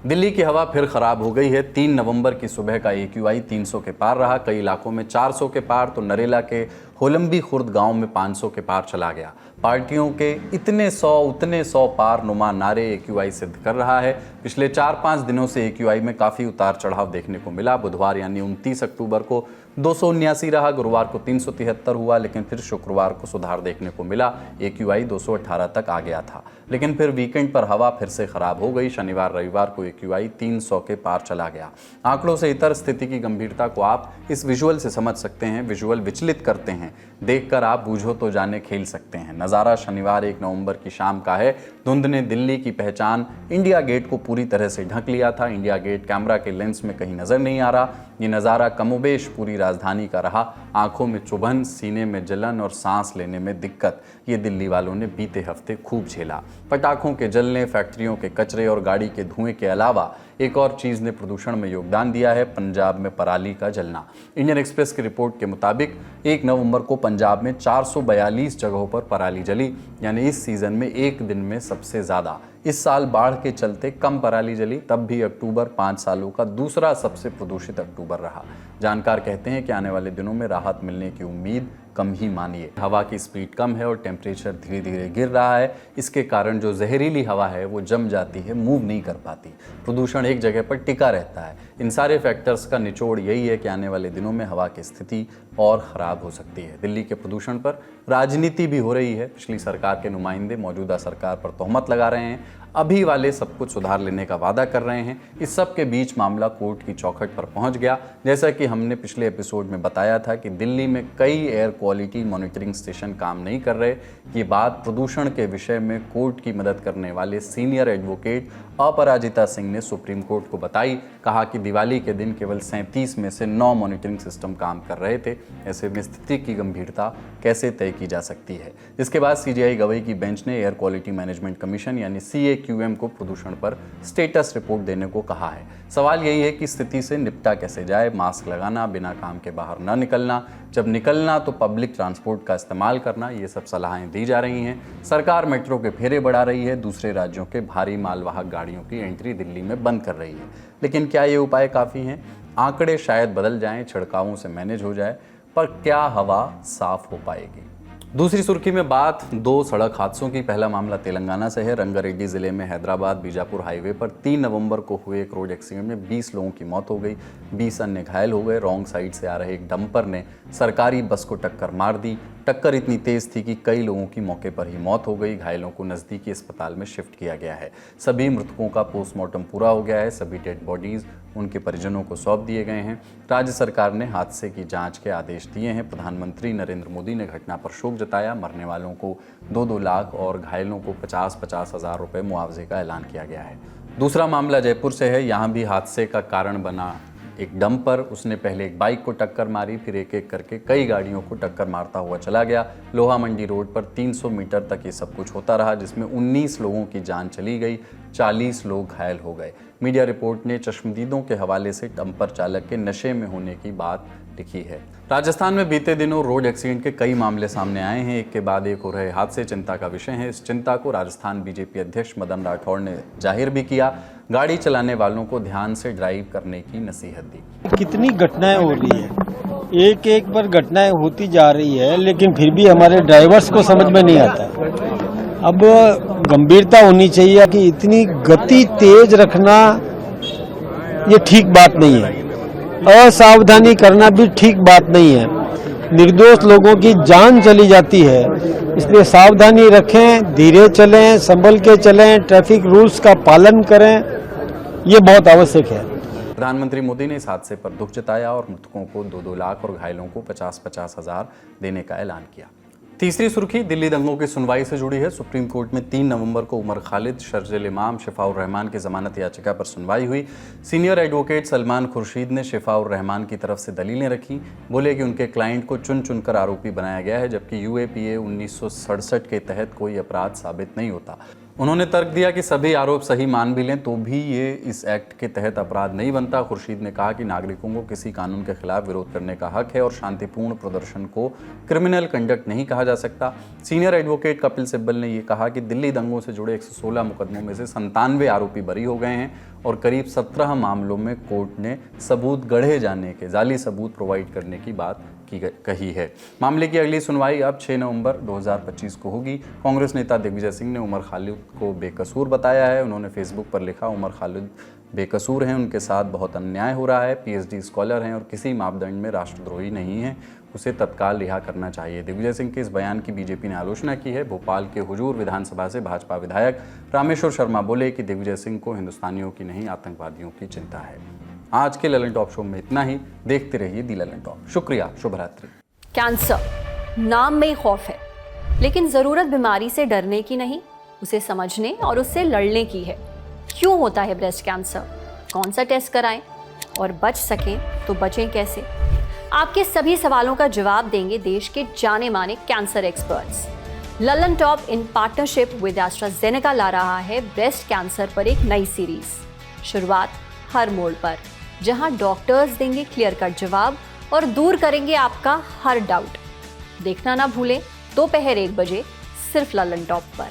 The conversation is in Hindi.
दिल्ली की हवा फिर खराब हो गई है। 3 नवंबर की सुबह का AQI 300 के पार रहा, कई इलाकों में 400 के पार, तो नरेला के होलंबी खुर्द गांव में 500 के पार चला गया। पार्टियों के इतने 100 उतने 100 पार नुमा नारे AQI सिद्ध कर रहा है। पिछले 4-5 दिनों से AQI में काफ़ी उतार चढ़ाव देखने को मिला। बुधवार यानी 29 अक्टूबर को 279 रहा, गुरुवार को 373 हुआ, लेकिन फिर शुक्रवार को सुधार देखने को मिला। AQI 218 तक आ गया था, लेकिन फिर वीकेंड पर हवा फिर से खराब हो गई। शनिवार रविवार को AQI 300 के पार चला गया। आंकड़ों से इतर स्थिति की गंभीरता को आप इस विजुअल से समझ सकते हैं। विजुअल विचलित करते हैं, देखकर आप बूझो तो जाने खेल सकते हैं। नज़ारा शनिवार 1 नवंबर की शाम का है। धुंध ने दिल्ली की पहचान इंडिया गेट को पूरी तरह से ढक लिया था। इंडिया गेट कैमरा के लेंस में कहीं नजर नहीं आ रहा। ये नज़ारा कमोबेश पूरी राजधानी का रहा। आंखों में चुभन, सीने में जलन और सांस लेने में दिक्कत, ये दिल्ली वालों ने बीते हफ्ते खूब झेला। पटाखों के जलने, फैक्ट्रियों के कचरे और गाड़ी के धुएं के अलावा एक और चीज़ ने प्रदूषण में योगदान दिया है, पंजाब में पराली का जलना। इंडियन एक्सप्रेस की रिपोर्ट के मुताबिक 1 नवंबर को पंजाब में 442 जगहों पर पराली जली, यानी इस सीज़न में एक दिन में सबसे ज़्यादा। इस साल बाढ़ के चलते कम पराली जली, तब भी अक्टूबर 5 सालों का दूसरा सबसे प्रदूषित अक्टूबर रहा। जानकार कहते हैं कि आने वाले दिनों में राहत मिलने की उम्मीद कम ही मानिए। हवा की स्पीड कम है और टेम्परेचर धीरे धीरे गिर रहा है। इसके कारण जो जहरीली हवा है वो जम जाती है, मूव नहीं कर पाती। प्रदूषण एक जगह पर टिका रहता है। इन सारे फैक्टर्स का निचोड़ यही है कि आने वाले दिनों में हवा की स्थिति और ख़राब हो सकती है। दिल्ली के प्रदूषण पर राजनीति भी हो रही है। पिछली सरकार के नुमाइंदे मौजूदा सरकार पर तोहमत लगा रहे हैं, अभी वाले सब कुछ सुधार लेने का वादा कर रहे हैं। इस सब के बीच मामला कोर्ट की चौखट पर पहुंच गया। जैसा कि हमने पिछले एपिसोड में बताया था कि दिल्ली में कई एयर क्वालिटी मॉनिटरिंग स्टेशन काम नहीं कर रहे। ये बात प्रदूषण के विषय में कोर्ट की मदद करने वाले सीनियर एडवोकेट अपराजिता सिंह ने सुप्रीम कोर्ट को बताई। कहा कि दिवाली के दिन केवल 37 में से 9 मॉनिटरिंग सिस्टम काम कर रहे थे। ऐसे में स्थिति की गंभीरता कैसे तय की जा सकती है। इसके बाद CJI गवई की बेंच ने एयर क्वालिटी मैनेजमेंट कमीशन यानी CAQM को प्रदूषण पर स्टेटस रिपोर्ट देने को कहा है। सवाल यही है कि स्थिति से निपटा कैसे जाए। मास्क लगाना, बिना काम के बाहर न निकलना, जब निकलना तो पब्लिक ट्रांसपोर्ट का इस्तेमाल करना, ये सब सलाहें दी जा रही हैं। सरकार मेट्रो के फेरे बढ़ा रही है। दूसरे राज्यों के भारी मालवाहक गाड़ियों की एंट्री दिल्ली में बंद कर रही है। लेकिन क्या ये उपाय काफ़ी हैं? आंकड़े शायद बदल जाएं, छिड़कावों से मैनेज हो जाए, पर क्या हवा साफ हो पाएगी? दूसरी सुर्खी में बात 2 सड़क हादसों की। पहला मामला तेलंगाना से है। रंगारेड्डी जिले में हैदराबाद बीजापुर हाईवे पर 3 नवंबर को हुए एक रोड एक्सीडेंट में 20 लोगों की मौत हो गई, 20 अन्य घायल हो गए। रॉन्ग साइड से आ रहे एक डंपर ने सरकारी बस को टक्कर मार दी। टक्कर इतनी तेज थी कि कई लोगों की मौके पर ही मौत हो गई। घायलों को नज़दीकी अस्पताल में शिफ्ट किया गया है। सभी मृतकों का पोस्टमार्टम पूरा हो गया है। सभी डेड बॉडीज उनके परिजनों को सौंप दिए गए हैं। राज्य सरकार ने हादसे की जांच के आदेश दिए हैं। प्रधानमंत्री नरेंद्र मोदी ने घटना पर शोक जताया। मरने वालों को 2-2 लाख और घायलों को 50-50 हज़ार रुपये मुआवजे का ऐलान किया गया है। दूसरा मामला जयपुर से है। यहाँ भी हादसे का कारण बना एक डंपर। उसने पहले एक बाइक को टक्कर मारी, फिर एक एक करके कई गाड़ियों को टक्कर मारता हुआ चला गया। लोहा मंडी रोड पर 300 मीटर तक ये सब कुछ होता रहा, जिसमें 19 लोगों की जान चली गई, 40 लोग घायल हो गए। मीडिया रिपोर्ट ने चश्मदीदों के हवाले से डंपर चालक के नशे में होने की बात लिखी है। राजस्थान में बीते दिनों रोड एक्सीडेंट के कई मामले सामने आए हैं। एक के बाद एक हो रहे हादसे चिंता का विषय है। इस चिंता को राजस्थान बीजेपी अध्यक्ष मदन राठौड़ ने जाहिर भी किया। गाड़ी चलाने वालों को ध्यान से ड्राइव करने की नसीहत दी। कितनी घटनाएं हो रही है, एक एक पर घटनाएं होती जा रही है, लेकिन फिर भी हमारे ड्राइवर्स को समझ में नहीं आता है। अब गंभीरता होनी चाहिए कि इतनी गति तेज रखना ये ठीक बात नहीं है। असावधानी करना भी ठीक बात नहीं है। निर्दोष लोगों की जान चली जाती है। इसलिए सावधानी रखें, धीरे चलें, संभल के चलें, ट्रैफिक रूल्स का पालन करें, ये बहुत आवश्यक है। प्रधानमंत्री मोदी ने इस हादसे पर दुख जताया और मृतकों को 2-2 लाख और घायलों को 50-50 हज़ार देने का ऐलान किया। तीसरी सुर्खी दिल्ली दंगों की सुनवाई से जुड़ी है। सुप्रीम कोर्ट में 3 नवंबर को उमर खालिद, शर्जिल इमाम, शिफाउर रहमान की जमानत याचिका पर सुनवाई हुई। सीनियर एडवोकेट सलमान खुर्शीद ने शिफाउर रहमान की तरफ से दलीलें रखी। बोले कि उनके क्लाइंट को चुन चुनकर आरोपी बनाया गया है, जबकि UAPA 1967 के तहत कोई अपराध साबित नहीं होता। उन्होंने तर्क दिया कि सभी आरोप सही मान भी लें तो भी ये इस एक्ट के तहत अपराध नहीं बनता। खुर्शीद ने कहा कि नागरिकों को किसी कानून के खिलाफ विरोध करने का हक है और शांतिपूर्ण प्रदर्शन को क्रिमिनल कंडक्ट नहीं कहा जा सकता। सीनियर एडवोकेट कपिल सिब्बल ने ये कहा कि दिल्ली दंगों से जुड़े 116 मुकदमों में से 97 आरोपी बरी हो गए हैं और करीब 17 मामलों में कोर्ट ने सबूत गढ़े जाने के, जाली सबूत प्रोवाइड करने की बात कही है। मामले की अगली सुनवाई अब 6 नवंबर 2025 को होगी। कांग्रेस नेता दिग्विजय सिंह ने उमर खालिद को बेकसूर बताया है। उन्होंने फेसबुक पर लिखा, उमर खालिद बेकसूर हैं, उनके साथ बहुत अन्याय हो रहा है। पीएचडी स्कॉलर हैं और किसी मापदंड में राष्ट्रद्रोही नहीं है, उसे तत्काल रिहा करना चाहिए। दिग्विजय सिंह के इस बयान की बीजेपी ने आलोचना की है। भोपाल के हुजूर विधानसभा से भाजपा विधायक रामेश्वर शर्मा बोले कि दिग्विजय सिंह को हिंदुस्तानियों की नहीं आतंकवादियों की चिंता है। आज के ललन टॉप शो में इतना ही। देखते रहिए दी ललन टॉप। शुक्रिया, शुभ रात्रि। कैंसर नाम में ही खौफ है, लेकिन जरूरत बीमारी से डरने की नहीं, उसे समझने और उससे लड़ने की है। क्यों होता है ब्रेस्ट कैंसर, कौन सा टेस्ट कराएं और बच सकें तो बचें कैसे? आपके सभी सवालों का जवाब देंगे देश के जाने माने cancer experts. Lallantop in partnership with AstraZeneca ला रहा है ब्रेस्ट कैंसर पर एक नई सीरीज। शुरुआत हर मोड़ पर, जहां डॉक्टर्स देंगे क्लियर कट जवाब और दूर करेंगे आपका हर डाउट। देखना ना भूलें दोपहर 1 बजे सिर्फ ललन टॉप पर।